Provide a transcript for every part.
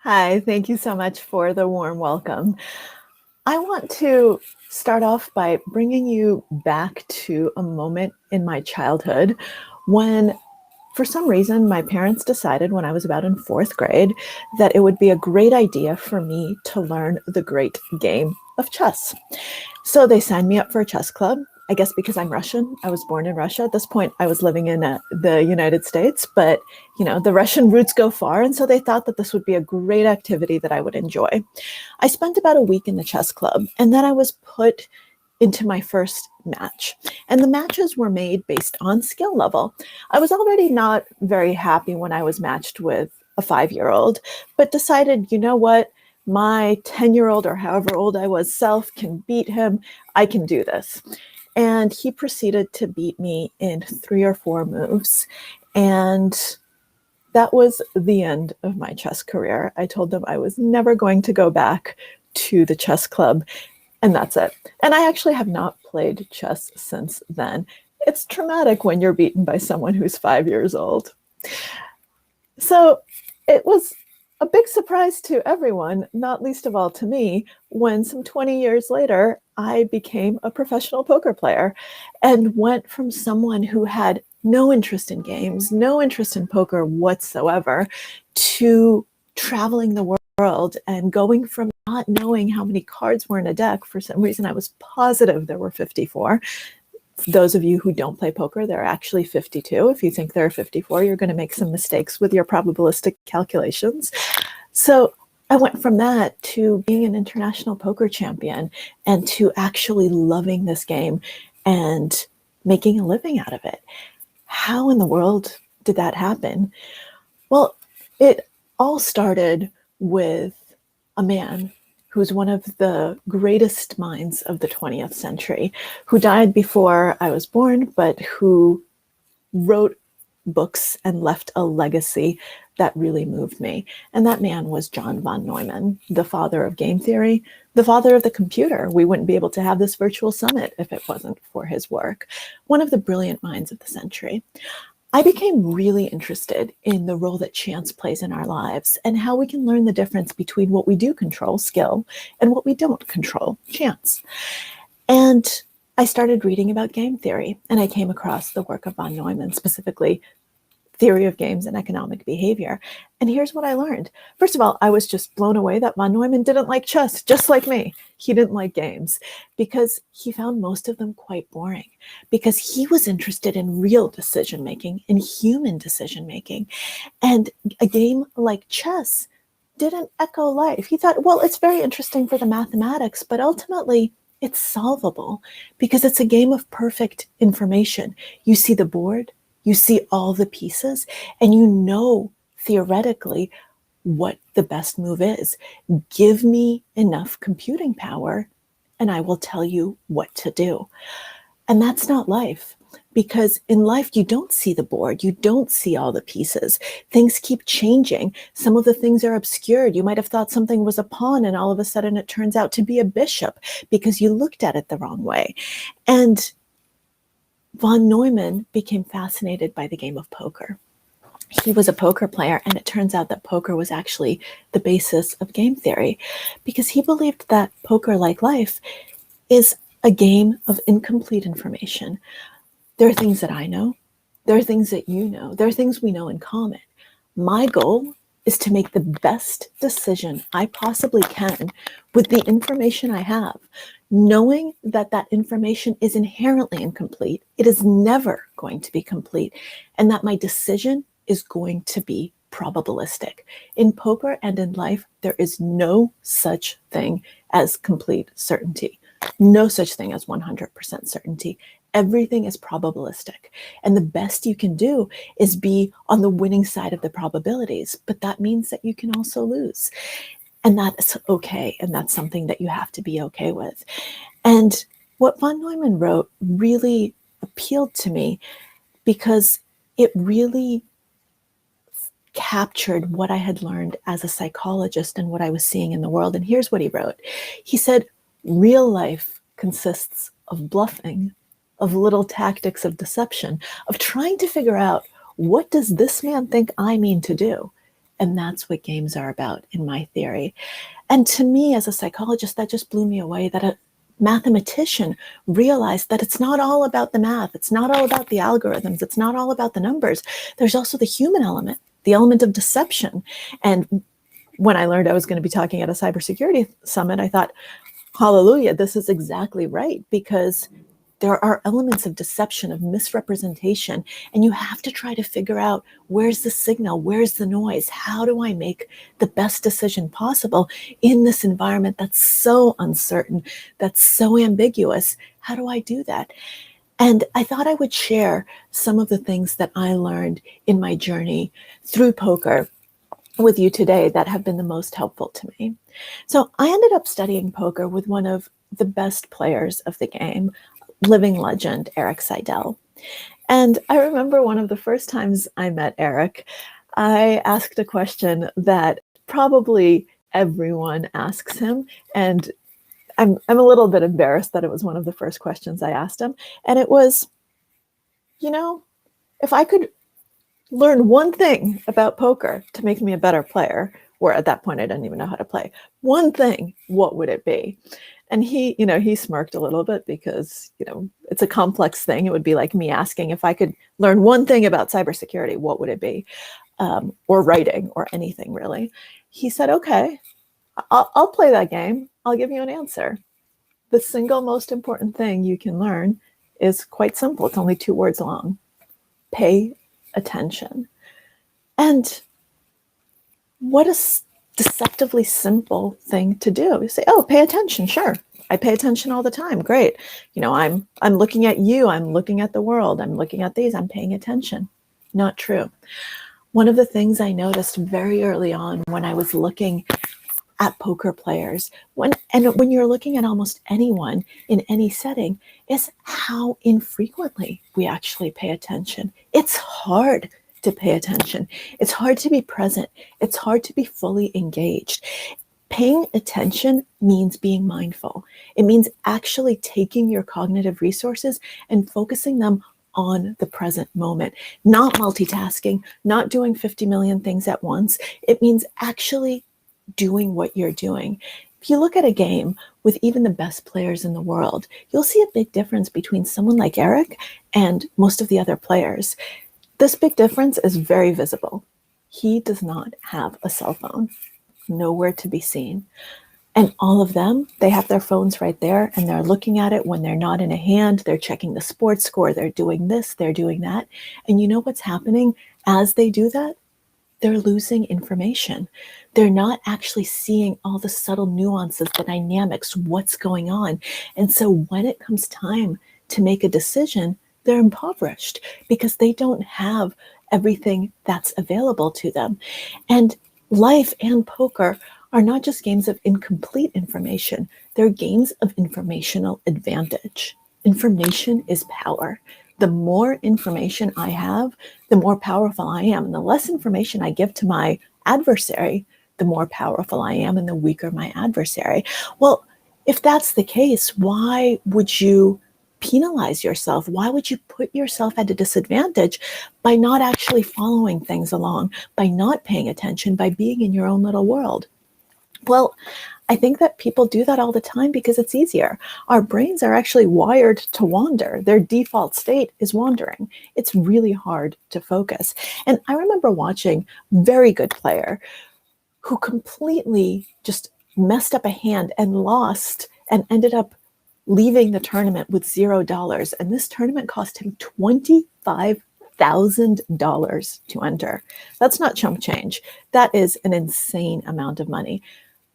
Hi, thank you so much for the warm welcome. I want to start off by bringing you back to a moment in my childhood when, for some reason, my parents decided when I was about in fourth grade that it would be a great idea for me to learn the great game of chess. So they signed me up for a chess club. I guess because I'm Russian, I was born in Russia. At this point, I was living in the United States, but the Russian roots go far, and so they thought that this would be a great activity that I would enjoy. I spent about a week in the chess club, and then I was put into my first match. And the matches were made based on skill level. I was already not very happy when I was matched with a 5-year-old, but decided, you know what? My 10-year-old or however old I was self can beat him. I can do this. And he proceeded to beat me in 3 or 4 moves. And that was the end of my chess career. I told them I was never going to go back to the chess club, and that's it. And I actually have not played chess since then. It's traumatic when you're beaten by someone who's 5 years old. So it was a big surprise to everyone, not least of all to me, when some 20 years later, I became a professional poker player and went from someone who had no interest in games, no interest in poker whatsoever, to traveling the world and going from not knowing how many cards were in a deck. For some reason, I was positive there were 54. For those of you who don't play poker, there are actually 52. If you think there are 54, you're going to make some mistakes with your probabilistic calculations. So I went from that to being an international poker champion and to actually loving this game and making a living out of it. How in the world did that happen? Well, it all started with a man who's one of the greatest minds of the 20th century, who died before I was born, but who wrote books and left a legacy that really moved me. And that man was John von Neumann, the father of game theory, the father of the computer. We wouldn't be able to have this virtual summit if it wasn't for his work. One of the brilliant minds of the century. I became really interested in the role that chance plays in our lives and how we can learn the difference between what we do control, skill, and what we don't control, chance. And I started reading about game theory, and I came across the work of von Neumann, specifically theory of games and economic behavior. And here's what I learned. First of all, I was just blown away that von Neumann didn't like chess, just like me. He didn't like games because he found most of them quite boring, because he was interested in real decision making, in human decision making. And a game like chess didn't echo life. He thought, well, it's very interesting for the mathematics, but ultimately it's solvable because it's a game of perfect information. You see the board, you see all the pieces, and you know theoretically what the best move is. Give me enough computing power, and I will tell you what to do. And that's not life, because in life, you don't see the board, you don't see all the pieces. Things keep changing. Some of the things are obscured. You might have thought something was a pawn, and all of a sudden it turns out to be a bishop because you looked at it the wrong way. And von Neumann became fascinated by the game of poker. He was a poker player, and it turns out that poker was actually the basis of game theory because he believed that poker, like life, is a game of incomplete information. There are things that I know. There are things that you know. There are things we know in common. My goal is to make the best decision I possibly can with the information I have, knowing that that information is inherently incomplete. It is never going to be complete, and that my decision is going to be probabilistic. In poker and in life, there is no such thing as complete certainty. No such thing as 100% certainty. Everything is probabilistic. And the best you can do is be on the winning side of the probabilities. But that means that you can also lose. And that's okay. And that's something that you have to be okay with. And what von Neumann wrote really appealed to me because it really captured what I had learned as a psychologist and what I was seeing in the world. And here's what he wrote. He said, real life consists of bluffing, of little tactics of deception, of trying to figure out, what does this man think I mean to do? And that's what games are about in my theory. And to me, as a psychologist, that just blew me away that a mathematician realized that it's not all about the math. It's not all about the algorithms. It's not all about the numbers. There's also the human element, the element of deception. And when I learned I was going to be talking at a cybersecurity summit, I thought, hallelujah, this is exactly right, because there are elements of deception, of misrepresentation, and you have to try to figure out, where's the signal, where's the noise, how do I make the best decision possible in this environment that's so uncertain, that's so ambiguous? How do I do that? And I thought I would share some of the things that I learned in my journey through poker with you today that have been the most helpful to me. So I ended up studying poker with one of the best players of the game, living legend, Eric Seidel. And I remember one of the first times I met Eric, I asked a question that probably everyone asks him. And I'm a little bit embarrassed that it was one of the first questions I asked him. And it was, if I could learn one thing about poker to make me a better player, or at that point I didn't even know how to play, one thing, what would it be? And he smirked a little bit because, it's a complex thing. It would be like me asking, if I could learn one thing about cybersecurity, what would it be? Or writing, or anything really. He said, okay, I'll play that game. I'll give you an answer. The single most important thing you can learn is quite simple. It's only 2 words long. Pay attention. And what a deceptively simple thing to do. You say, oh, pay attention. Sure. I pay attention all the time. Great. I'm looking at you. I'm looking at the world. I'm looking at these. I'm paying attention. Not true. One of the things I noticed very early on when I was looking at poker players, when you're looking at almost anyone in any setting, is how infrequently we actually pay attention. It's hard to pay attention. It's hard to be present. It's hard to be fully engaged. Paying attention means being mindful. It means actually taking your cognitive resources and focusing them on the present moment, not multitasking, not doing 50 million things at once. It means actually doing what you're doing. If you look at a game with even the best players in the world, you'll see a big difference between someone like Eric and most of the other players. This big difference is very visible. He does not have a cell phone, nowhere to be seen. And all of them, they have their phones right there, and they're looking at it when they're not in a hand. They're checking the sports score. They're doing this, they're doing that. And you know what's happening as they do that? They're losing information. They're not actually seeing all the subtle nuances, the dynamics, what's going on. And so when it comes time to make a decision, they're impoverished because they don't have everything that's available to them. And life and poker are not just games of incomplete information. They're games of informational advantage. Information is power. The more information I have, the more powerful I am. And the less information I give to my adversary, the more powerful I am and the weaker my adversary. Well, if that's the case, why would you penalize yourself? Why would you put yourself at a disadvantage by not actually following things along, by not paying attention, by being in your own little world? Well, I think that people do that all the time because it's easier. Our brains are actually wired to wander. Their default state is wandering. It's really hard to focus. And I remember watching a very good player who completely just messed up a hand and lost and ended up leaving the tournament with $0. And this tournament cost him $25,000 to enter. That's not chump change. That is an insane amount of money.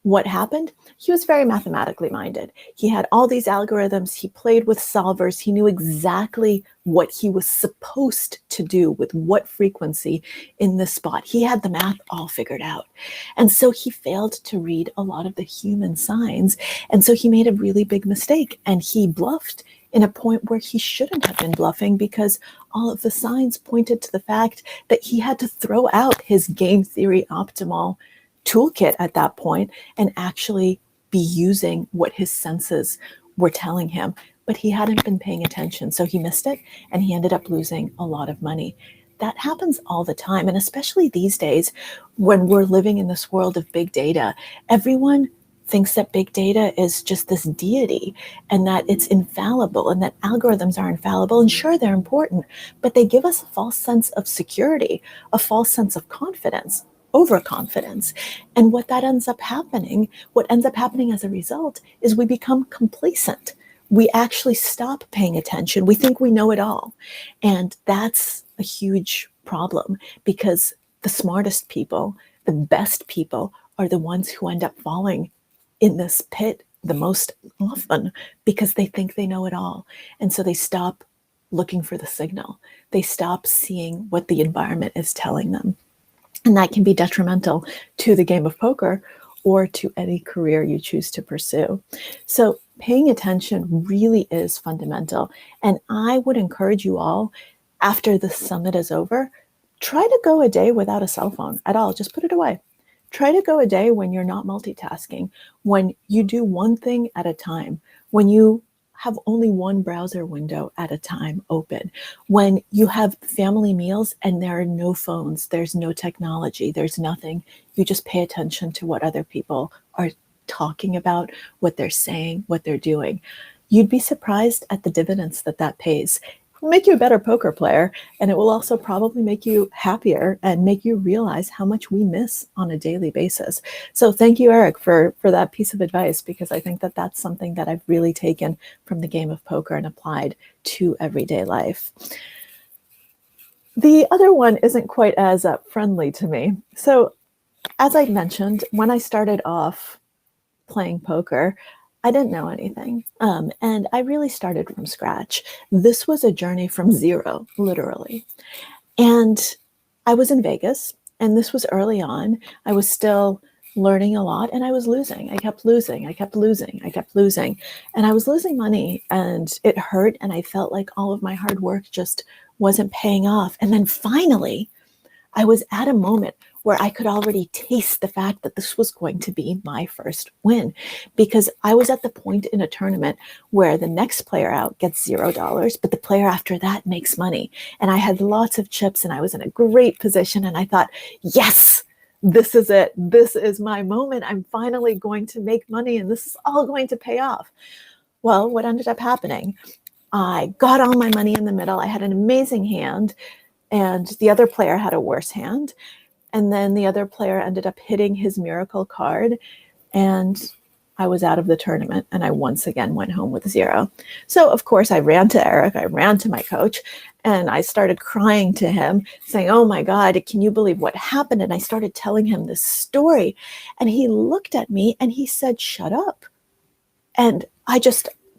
What happened? He was very mathematically minded. He had all these algorithms. He played with solvers. He knew exactly what he was supposed to do with what frequency in this spot. He had the math all figured out. And so he failed to read a lot of the human signs. And so he made a really big mistake. And he bluffed in a point where he shouldn't have been bluffing because all of the signs pointed to the fact that he had to throw out his game theory optimal toolkit at that point and actually be using what his senses were telling him. But he hadn't been paying attention, so he missed it and he ended up losing a lot of money. that happens all the time. And especially these days, when we're living in this world of big data, everyone thinks that big data is just this deity and that it's infallible and that algorithms are infallible. And sure, they're important, but they give us a false sense of security, a false sense of confidence, overconfidence. And what ends up happening as a result is we become complacent. We actually stop paying attention. We think we know it all. And that's a huge problem, because the smartest people, the best people, are the ones who end up falling in this pit the most often, because they think they know it all. And so they stop looking for the signal. They stop seeing what the environment is telling them. And that can be detrimental to the game of poker or to any career you choose to pursue. So paying attention really is fundamental. And I would encourage you all, after the summit is over, try to go a day without a cell phone at all. Just put it away. Try to go a day when you're not multitasking, when you do one thing at a time, when you have only one browser window at a time open, when you have family meals and there are no phones, there's no technology, there's nothing. You just pay attention to what other people are talking about, what they're saying, what they're doing. You'd be surprised at the dividends that pays. It will make you a better poker player, and it will also probably make you happier and make you realize how much we miss on a daily basis. So thank you, Eric, for that piece of advice, because I think that that's something that I've really taken from the game of poker and applied to everyday life. The other one isn't quite as friendly to me. So as I mentioned, when I started off playing poker, I didn't know anything. And I really started from scratch. This was a journey from zero, literally. And I was in Vegas, and this was early on. I was still learning a lot, and I was losing. I kept losing. And I was losing money, and it hurt. And I felt like all of my hard work just wasn't paying off. And then finally, I was at a moment where I could already taste the fact that this was going to be my first win, because I was at the point in a tournament where the next player out gets $0, but the player after that makes money. And I had lots of chips, and I was in a great position. And I thought, yes, this is it. This is my moment. I'm finally going to make money, and this is all going to pay off. Well, what ended up happening? I got all my money in the middle. I had an amazing hand, and the other player had a worse hand. And then the other player ended up hitting his miracle card, and I was out of the tournament, and I once again went home with $0. So of course I ran to Eric, I ran to my coach, and I started crying to him, saying, oh my God, can you believe what happened? And I started telling him this story, and he looked at me and he said, shut up. And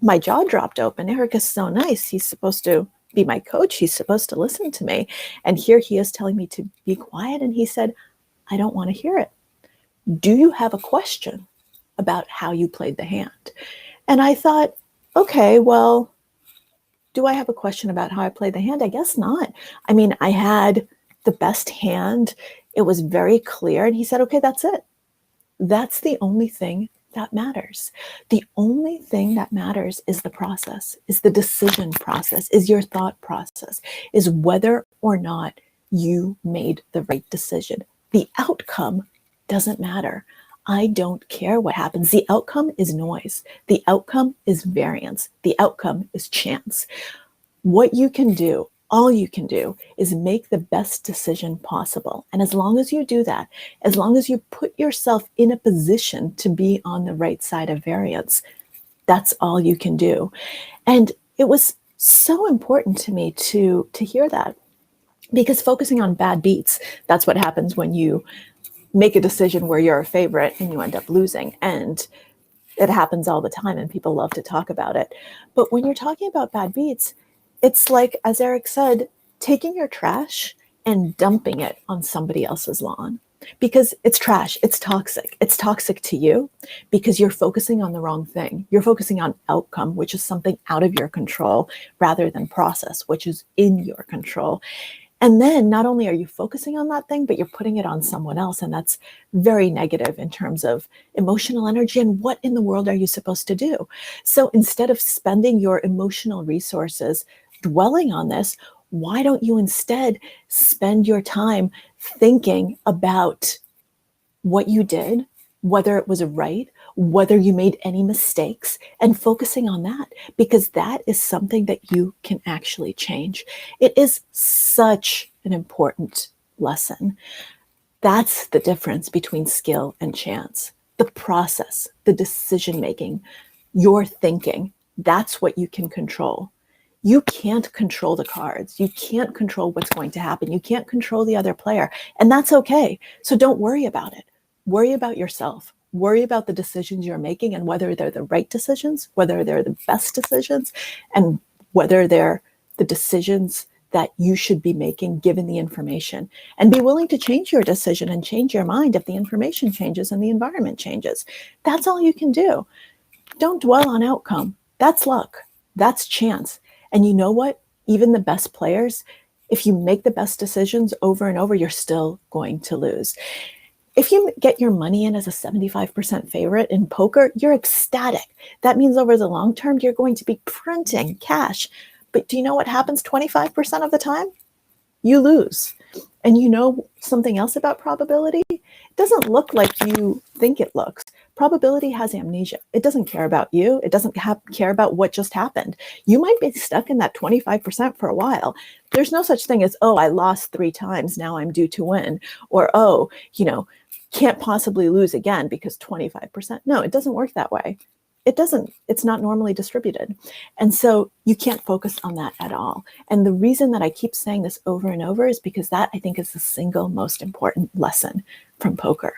my jaw dropped open. Eric is so nice. He's supposed to be my coach. He's supposed to listen to me. And here he is telling me to be quiet. And he said, I don't want to hear it. Do you have a question about how you played the hand? And I thought, okay, well, do I have a question about how I played the hand? I guess not. I mean, I had the best hand. It was very clear. And he said, okay, that's it. That's the only thing that matters. The only thing that matters is the process, is the decision process, is your thought process, is whether or not you made the right decision. The outcome doesn't matter. I don't care what happens. The outcome is noise. The outcome is variance. The outcome is chance. What you can do, all you can do, is make the best decision possible. And as long as you do that, as long as you put yourself in a position to be on the right side of variance, that's all you can do. And it was so important to me to hear that, because focusing on bad beats, that's what happens when you make a decision where you're a favorite and you end up losing. And it happens all the time, and people love to talk about it. But when you're talking about bad beats, it's like, as Eric said, taking your trash and dumping it on somebody else's lawn, because it's trash. It's toxic. It's toxic to you because you're focusing on the wrong thing. You're focusing on outcome, which is something out of your control, rather than process, which is in your control. And then not only are you focusing on that thing, but you're putting it on someone else. And that's very negative in terms of emotional energy. And what in the world are you supposed to do? So instead of spending your emotional resources dwelling on this, Why don't you instead spend your time thinking about what you did, whether it was right, whether you made any mistakes, and focusing on that, because that is something that you can actually change. It is such an important lesson. That's the difference between skill and chance. The process, the decision making, your thinking, that's what you can control. You can't control the cards. You can't control what's going to happen. You can't control the other player. And that's okay. So don't worry about it. Worry about yourself. Worry about the decisions you're making and whether they're the right decisions, whether they're the best decisions, and whether they're the decisions that you should be making given the information. And be willing to change your decision and change your mind if the information changes and the environment changes. That's all you can do. Don't dwell on outcome. That's luck. That's chance. And you know what? Even the best players, if you make the best decisions over and over, you're still going to lose. If you get your money in as a 75% favorite in poker, you're ecstatic. That means over the long term, you're going to be printing cash. But do you know what happens 25% of the time? You lose. And you know something else about probability? It doesn't look like you think it looks. Probability has amnesia. It doesn't care about you. It doesn't care about what just happened. You might be stuck in that 25% for a while. There's no such thing as, oh, I lost 3 times, now I'm due to win. Or, oh, can't possibly lose again because 25%. No, it doesn't work that way. It's not normally distributed. And so you can't focus on that at all. And the reason that I keep saying this over and over is because that, I think, is the single most important lesson from poker.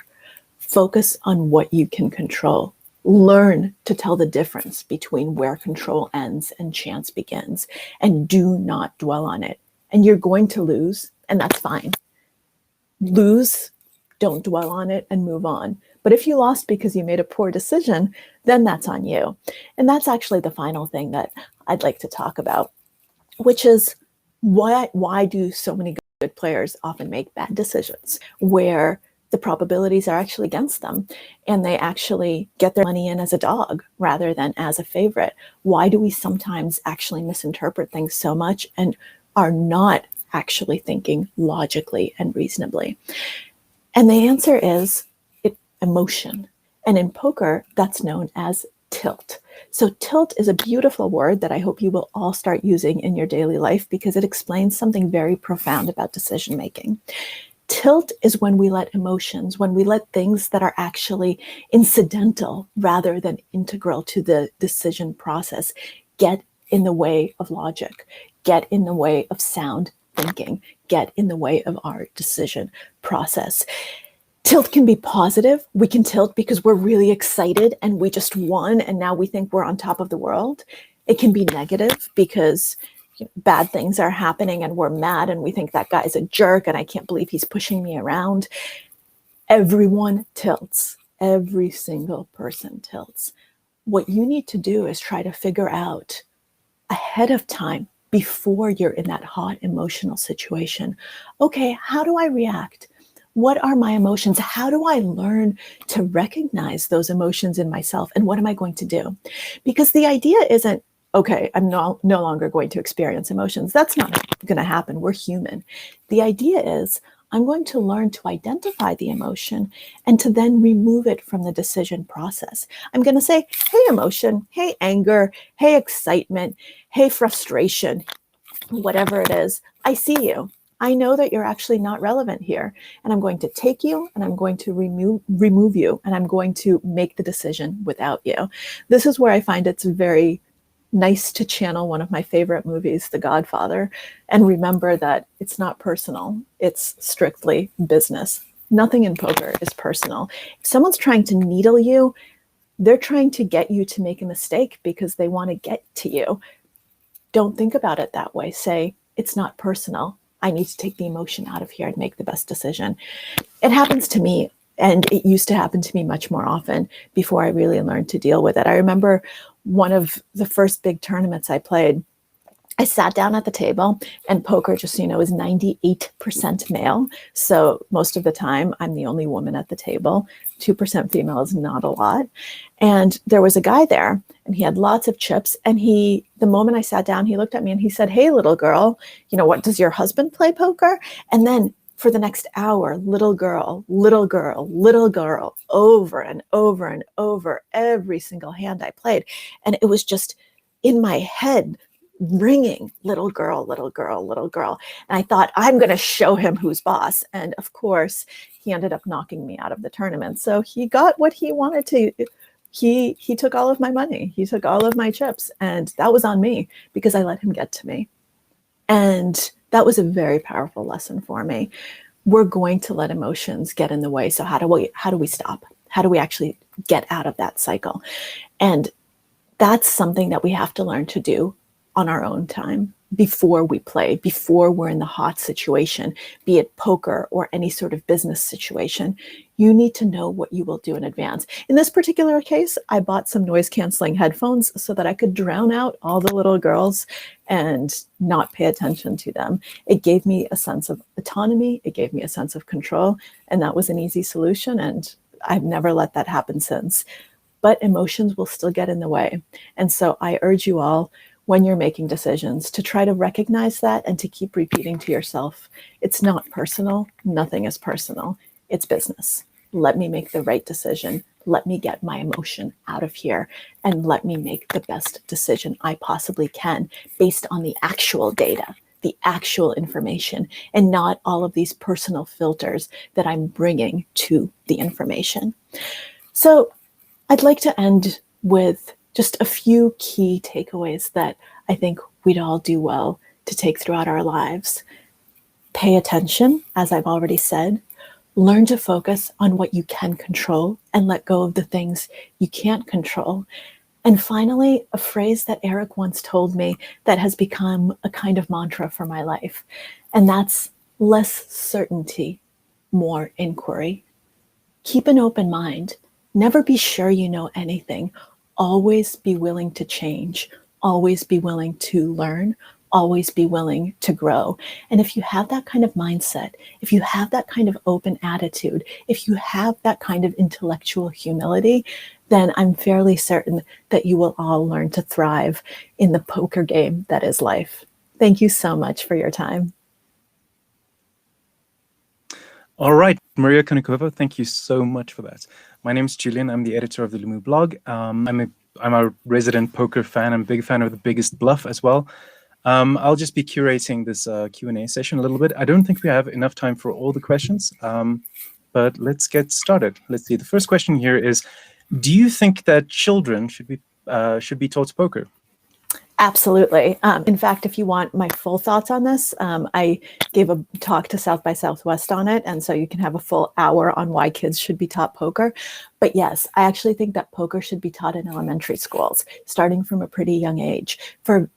Focus on what you can control. Learn to tell the difference between where control ends and chance begins. And do not dwell on it. And you're going to lose, and that's fine. Lose, don't dwell on it, and move on. But if you lost because you made a poor decision, then that's on you. And that's actually the final thing that I'd like to talk about, which is why do so many good players often make bad decisions where the probabilities are actually against them and they actually get their money in as a dog rather than as a favorite? Why do we sometimes actually misinterpret things so much and are not actually thinking logically and reasonably? And the answer is emotion. And in poker, that's known as tilt. So tilt is a beautiful word that I hope you will all start using in your daily life because it explains something very profound about decision making. Tilt is when we let emotions, when we let things that are actually incidental rather than integral to the decision process get in the way of logic, get in the way of sound thinking, get in the way of our decision process. Tilt can be positive. We can tilt because we're really excited and we just won and now we think we're on top of the world. It can be negative because bad things are happening and we're mad and we think that guy's a jerk and I can't believe he's pushing me around. Everyone tilts. Every single person tilts. What you need to do is try to figure out ahead of time, before you're in that hot emotional situation, okay, how do I react? What are my emotions? How do I learn to recognize those emotions in myself? And what am I going to do? Because the idea isn't, okay, I'm no longer going to experience emotions. That's not going to happen. We're human. The idea is I'm going to learn to identify the emotion and to then remove it from the decision process. I'm going to say, hey, emotion, hey, anger, hey, excitement, hey, frustration, whatever it is, I see you. I know that you're actually not relevant here. And I'm going to take you and I'm going to remove you and I'm going to make the decision without you. This is where I find it's very nice to channel one of my favorite movies, The Godfather, and remember that it's not personal. It's strictly business. Nothing in poker is personal. If someone's trying to needle you, they're trying to get you to make a mistake because they want to get to you. Don't think about it that way. Say, it's not personal. I need to take the emotion out of here and make the best decision. It happens to me, and it used to happen to me much more often before I really learned to deal with it. I remember one of the first big tournaments I played, I sat down at the table, and poker, just so you know, is 98% male. So most of the time, I'm the only woman at the table. 2% female is not a lot. And there was a guy there, and he had lots of chips. And the moment I sat down, he looked at me and he said, "Hey, little girl, what, does your husband play poker?" And then for the next hour, little girl, little girl, little girl, over and over and over, every single hand I played. And it was just in my head, ringing, little girl, little girl, little girl. And I thought, I'm going to show him who's boss. And of course, he ended up knocking me out of the tournament. So he got what he wanted to. He took all of my money. He took all of my chips. And that was on me because I let him get to me. And that was a very powerful lesson for me. We're going to let emotions get in the way. So how do we stop? How do we actually get out of that cycle? And that's something that we have to learn to do on our own time before we play, before we're in the hot situation, be it poker or any sort of business situation. You need to know what you will do in advance. In this particular case, I bought some noise canceling headphones so that I could drown out all the little girls and not pay attention to them. It gave me a sense of autonomy. It gave me a sense of control. And that was an easy solution. And I've never let that happen since. But emotions will still get in the way. And so I urge you all, when you're making decisions, to try to recognize that and to keep repeating to yourself, it's not personal. Nothing is personal. It's business. Let me make the right decision. Let me get my emotion out of here and let me make the best decision I possibly can based on the actual data, the actual information, and not all of these personal filters that I'm bringing to the information. So I'd like to end with just a few key takeaways that I think we'd all do well to take throughout our lives. Pay attention, as I've already said. Learn to focus on what you can control and let go of the things you can't control. And finally, a phrase that Eric once told me that has become a kind of mantra for my life, and that's less certainty, more inquiry. Keep an open mind. Never be sure you know anything. Always be willing to change. Always be willing to learn. Always be willing to grow. And if you have that kind of mindset, if you have that kind of open attitude, if you have that kind of intellectual humility, then I'm fairly certain that you will all learn to thrive in the poker game that is life. Thank you so much for your time. All right, Maria Konnikova, thank you so much for that. My name is Julian. I'm the editor of the Lumu blog. I'm a resident poker fan. I'm a big fan of The Biggest Bluff as well. I'll just be curating this Q&A session a little bit. I don't think we have enough time for all the questions, but let's get started. Let's see. The first question here is, do you think that children should be taught poker? Absolutely. In fact, if you want my full thoughts on this, I gave a talk to South by Southwest on it. And so you can have a full hour on why kids should be taught poker. But yes, I actually think that poker should be taught in elementary schools, starting from a pretty young age, for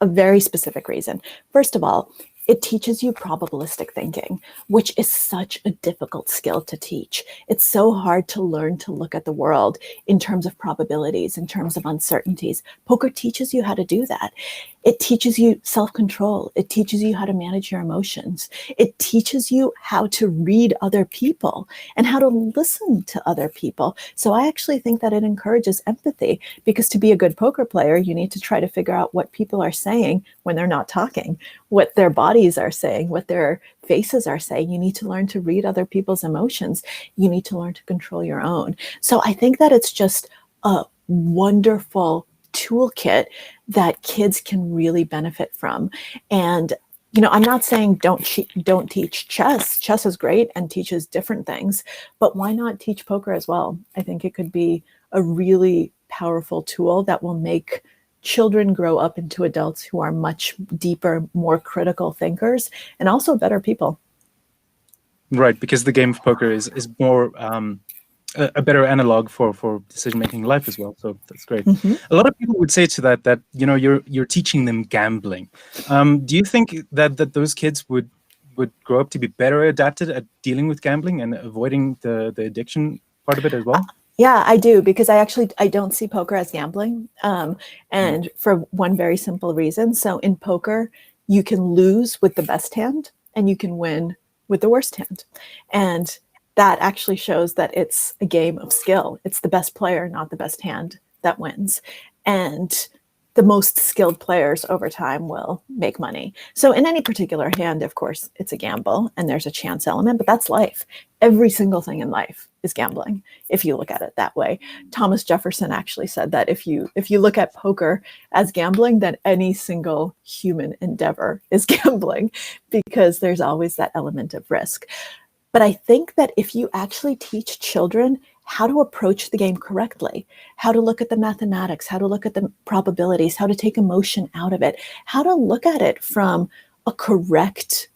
a very specific reason. First of all, it teaches you probabilistic thinking, which is such a difficult skill to teach. It's so hard to learn to look at the world in terms of probabilities, in terms of uncertainties. Poker teaches you how to do that. It teaches you self-control. It teaches you how to manage your emotions. It teaches you how to read other people and how to listen to other people. So I actually think that it encourages empathy, because to be a good poker player, you need to try to figure out what people are saying when they're not talking, what their bodies are saying, what their faces are saying. You need to learn to read other people's emotions. You need to learn to control your own. So I think that it's just a wonderful toolkit that kids can really benefit from. And I'm not saying don't teach chess. Chess is great and teaches different things, but why not teach poker as well? I think it could be a really powerful tool that will make children grow up into adults who are much deeper, more critical thinkers, and also better people. Right, because the game of poker is more a better analog for decision-making in life as well. So that's great. Mm-hmm. A lot of people would say to that you're teaching them gambling. Do you think that those kids would grow up to be better adapted at dealing with gambling and avoiding the addiction part of it as well? Yeah, I do, because I don't see poker as gambling, and for one very simple reason. So in poker, you can lose with the best hand and you can win with the worst hand. And that actually shows that it's a game of skill. It's the best player, not the best hand, that wins. And the most skilled players over time will make money. So in any particular hand, of course, it's a gamble and there's a chance element, but that's life. Every single thing in life is gambling, if you look at it that way. Thomas Jefferson actually said that if you look at poker as gambling, then any single human endeavor is gambling, because there's always that element of risk. But I think that if you actually teach children how to approach the game correctly, how to look at the mathematics, how to look at the probabilities, how to take emotion out of it, how to look at it from a correct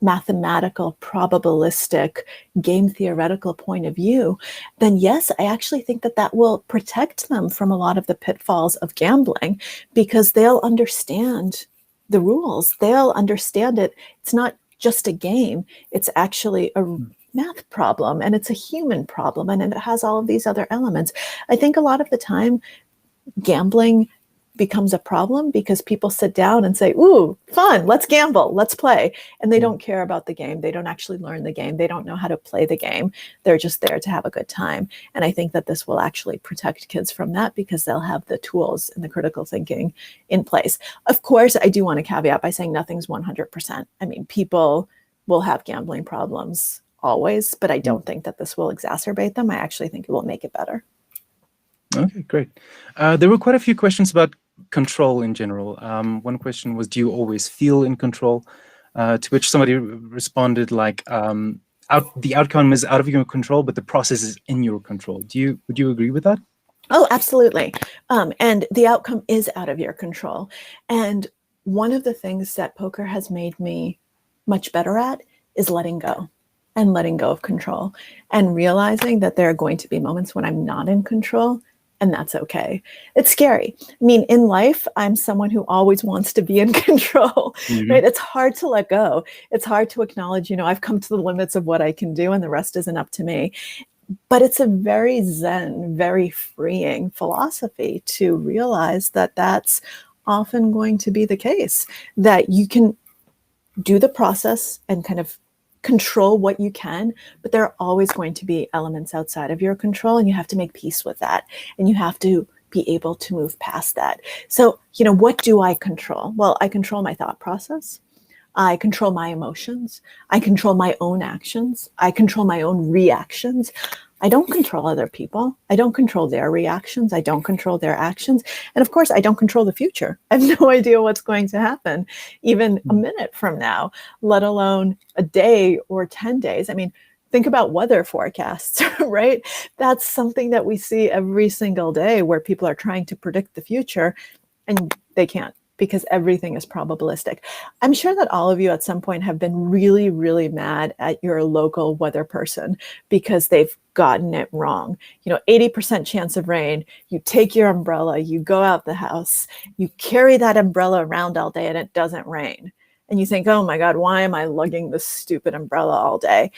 mathematical, probabilistic, game theoretical point of view, then yes, I actually think that that will protect them from a lot of the pitfalls of gambling, because they'll understand the rules. They'll understand it. It's not just a game. It's actually a math problem, and it's a human problem, and it has all of these other elements. I think a lot of the time gambling becomes a problem because people sit down and say, ooh, fun, let's gamble, let's play. And they don't care about the game. They don't actually learn the game. They don't know how to play the game. They're just there to have a good time. And I think that this will actually protect kids from that, because they'll have the tools and the critical thinking in place. Of course, I do want to caveat by saying nothing's 100%. I mean, people will have gambling problems always, but I don't think that this will exacerbate them. I actually think it will make it better. Okay, great. There were quite a few questions about control in general. One question was, do you always feel in control? To which somebody responded like, the outcome is out of your control, but the process is in your control. Would you agree with that? Oh, absolutely. And the outcome is out of your control. And one of the things that poker has made me much better at is letting go, and letting go of control, and realizing that there are going to be moments when I'm not in control, and that's okay. It's scary. I mean, in life, I'm someone who always wants to be in control, right? It's hard to let go. It's hard to acknowledge, I've come to the limits of what I can do and the rest isn't up to me. But it's a very zen, very freeing philosophy to realize that that's often going to be the case, that you can do the process and kind of control what you can, but there are always going to be elements outside of your control, and you have to make peace with that, and you have to be able to move past that. So, what do I control? Well, I control my thought process. I control my emotions. I control my own actions. I control my own reactions. I don't control other people. I don't control their reactions. I don't control their actions. And of course, I don't control the future. I have no idea what's going to happen even a minute from now, let alone a day or 10 days. I mean, think about weather forecasts, right? That's something that we see every single day, where people are trying to predict the future and they can't, because everything is probabilistic. I'm sure that all of you at some point have been really, really mad at your local weather person because they've gotten it wrong. 80% chance of rain, you take your umbrella, you go out the house, you carry that umbrella around all day and it doesn't rain. And you think, oh my God, why am I lugging this stupid umbrella all day?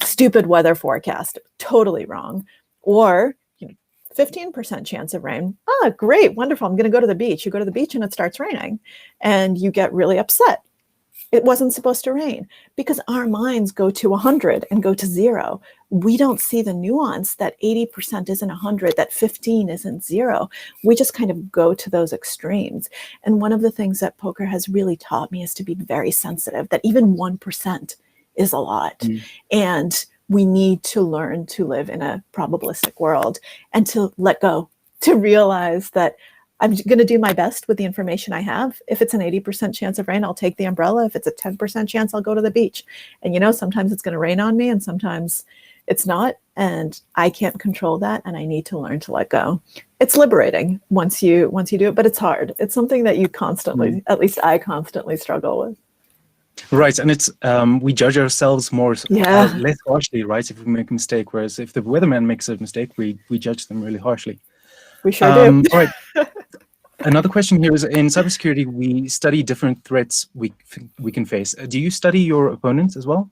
Stupid weather forecast, totally wrong. Or 15% chance of rain. Ah, great, wonderful. I'm going to go to the beach. You go to the beach and it starts raining and you get really upset. It wasn't supposed to rain, because our minds go to 100 and go to 0. We don't see the nuance that 80% isn't 100, that 15 isn't 0. We just kind of go to those extremes. And one of the things that poker has really taught me is to be very sensitive, that even 1% is a lot. And we need to learn to live in a probabilistic world and to let go, to realize that I'm going to do my best with the information I have. If it's an 80% chance of rain, I'll take the umbrella. If it's a 10% chance, I'll go to the beach. And sometimes it's going to rain on me and sometimes it's not. And I can't control that. And I need to learn to let go. It's liberating once you do it, but it's hard. It's something that you constantly, at least I constantly struggle with. Right, and it's we judge ourselves less harshly, right, if we make a mistake. Whereas if the weatherman makes a mistake, we judge them really harshly. We sure do. All right. Another question here is, in cybersecurity, we study different threats we can face. Do you study your opponents as well?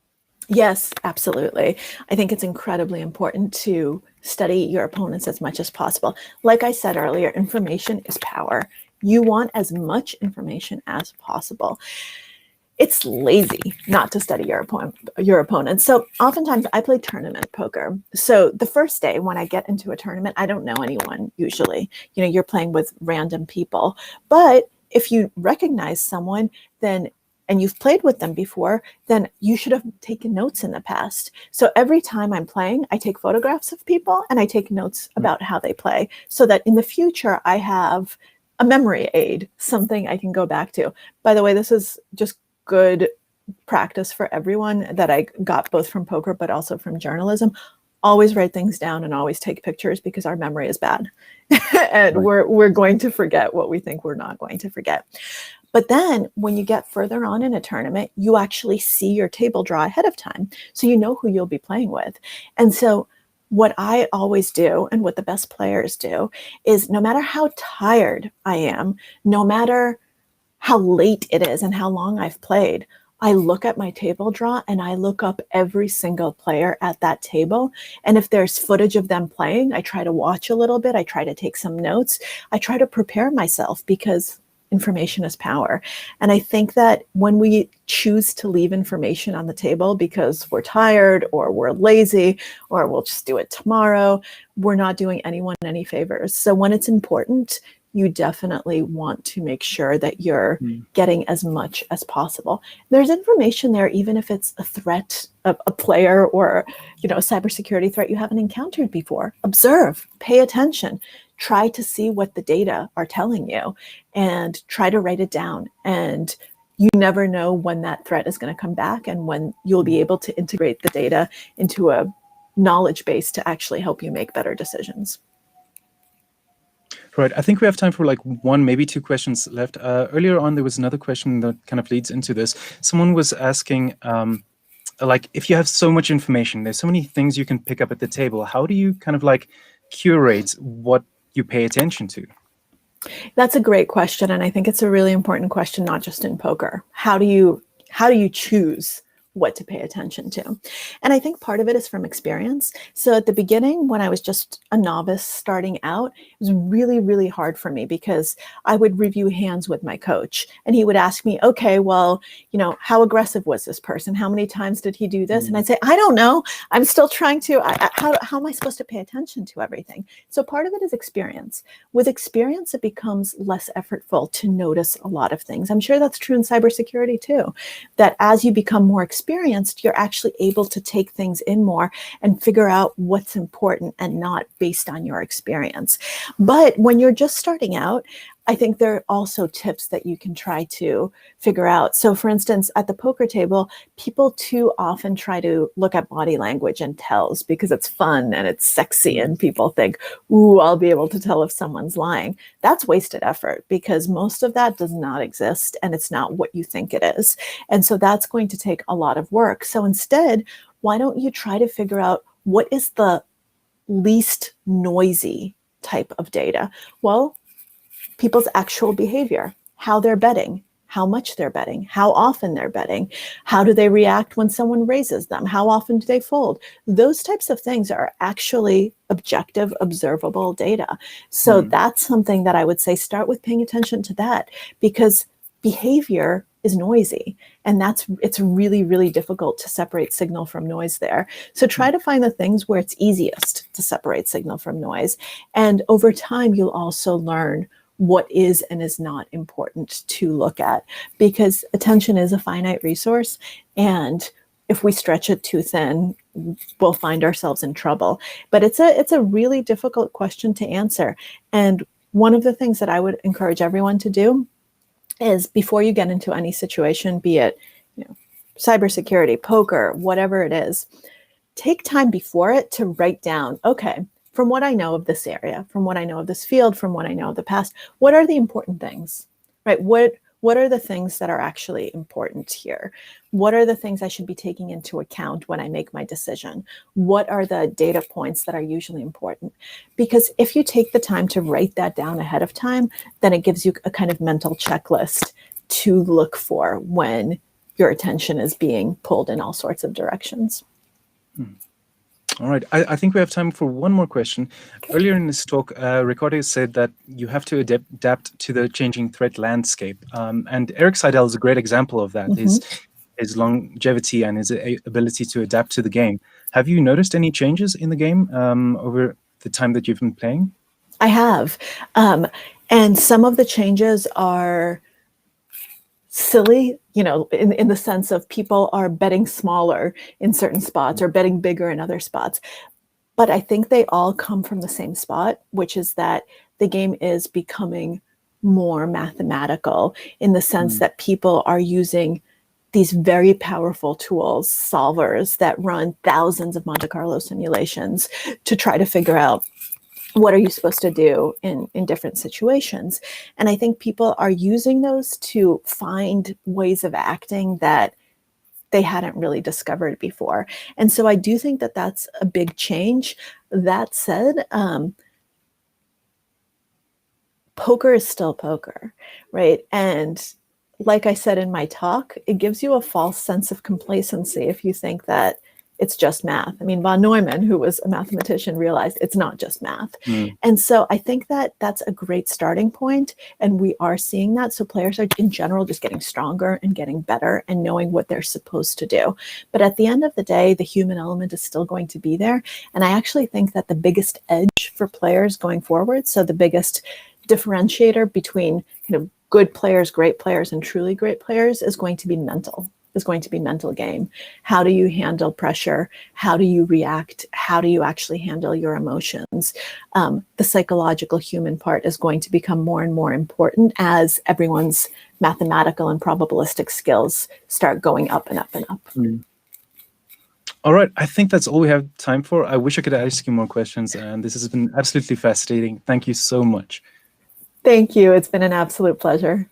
Yes, absolutely. I think it's incredibly important to study your opponents as much as possible. Like I said earlier, information is power. You want as much information as possible. it's lazy not to study your opponent. So oftentimes I play tournament poker. So the first day when I get into a tournament, I don't know anyone usually. You're playing with random people. But if you recognize someone, then and you've played with them before, then you should have taken notes in the past. So every time I'm playing, I take photographs of people and I take notes about how they play so that in the future I have a memory aid, something I can go back to. By the way, this is just good practice for everyone that I got both from poker but also from journalism. Always write things down and always take pictures because our memory is bad. And we're going to forget what we think we're not going to forget. But then when you get further on in a tournament, you actually see your table draw ahead of time. So you know who you'll be playing with. And so what I always do, and what the best players do, is no matter how tired I am, no matter how late it is and how long I've played, I look at my table draw and I look up every single player at that table. And if there's footage of them playing, I try to watch a little bit. I try to take some notes. I try to prepare myself because information is power. And I think that when we choose to leave information on the table because we're tired or we're lazy or we'll just do it tomorrow, we're not doing anyone any favors. So when it's important, you definitely want to make sure that you're getting as much as possible. There's information there, even if it's a threat, a player or, a cybersecurity threat you haven't encountered before. Observe, pay attention, try to see what the data are telling you and try to write it down. And you never know when that threat is going to come back and when you'll be able to integrate the data into a knowledge base to actually help you make better decisions. Right. I think we have time for like one, maybe two questions left. Earlier on, there was another question that kind of leads into this. Someone was asking, like, if you have so much information, there's so many things you can pick up at the table. How do you kind of like curate what you pay attention to? That's a great question. And I think it's a really important question, not just in poker. How do you choose what to pay attention to? And I think part of it is from experience. So at the beginning, when I was just a novice starting out, it was really, really hard for me because I would review hands with my coach and he would ask me, okay, well, how aggressive was this person? How many times did he do this? And I'd say, I don't know. I'm still trying to, how am I supposed to pay attention to everything? So part of it is experience. With experience, it becomes less effortful to notice a lot of things. I'm sure that's true in cybersecurity too, that as you become more experienced, you're actually able to take things in more and figure out what's important and not based on your experience. But when you're just starting out, I think there are also tips that you can try to figure out. So for instance, at the poker table, people too often try to look at body language and tells because it's fun and it's sexy and people think, ooh, I'll be able to tell if someone's lying. That's wasted effort because most of that does not exist and it's not what you think it is. And so that's going to take a lot of work. So instead, why don't you try to figure out what is the least noisy type of data? Well, people's actual behavior, how they're betting, how much they're betting, how often they're betting, how do they react when someone raises them, how often do they fold? Those types of things are actually objective, observable data. So that's something that I would say start with paying attention to that because behavior is noisy and it's really, really difficult to separate signal from noise there. So try to find the things where it's easiest to separate signal from noise. And over time, you'll also learn what is and is not important to look at because attention is a finite resource. And if we stretch it too thin, we'll find ourselves in trouble. But it's a really difficult question to answer. And one of the things that I would encourage everyone to do is before you get into any situation, be it cybersecurity, poker, whatever it is, take time before it to write down, okay, from what I know of this area, from what I know of this field, from what I know of the past, what are the important things, right? What are the things that are actually important here? What are the things I should be taking into account when I make my decision? What are the data points that are usually important? Because if you take the time to write that down ahead of time, then it gives you a kind of mental checklist to look for when your attention is being pulled in all sorts of directions. All right. I think we have time for one more question. Earlier in this talk, Ricardo said that you have to adapt to the changing threat landscape. And Eric Seidel is a great example of that, his longevity and his ability to adapt to the game. Have you noticed any changes in the game over the time that you've been playing? I have. And some of the changes are silly, in the sense of people are betting smaller in certain spots or betting bigger in other spots. But I think they all come from the same spot, which is that the game is becoming more mathematical in the sense that people are using these very powerful tools, solvers that run thousands of Monte Carlo simulations to try to figure out what are you supposed to do in different situations. And I think people are using those to find ways of acting that they hadn't really discovered before. And so I do think that that's a big change. That said, poker is still poker, right? And like I said in my talk, it gives you a false sense of complacency if you think that it's just math. I mean, von Neumann, who was a mathematician, realized it's not just math. And so I think that that's a great starting point, and we are seeing that. So players are in general just getting stronger and getting better and knowing what they're supposed to do. But at the end of the day, the human element is still going to be there. And I actually think that the biggest edge for players going forward, so the biggest differentiator between kind of good players, great players, and truly great players is going to be mental game. How do you handle pressure? How do you react? How do you actually handle your emotions? The psychological human part is going to become more and more important as everyone's mathematical and probabilistic skills start going up and up and up. All right, I think that's all we have time for. I wish I could ask you more questions, and this has been absolutely fascinating. Thank you so much. Thank you. It's been an absolute pleasure.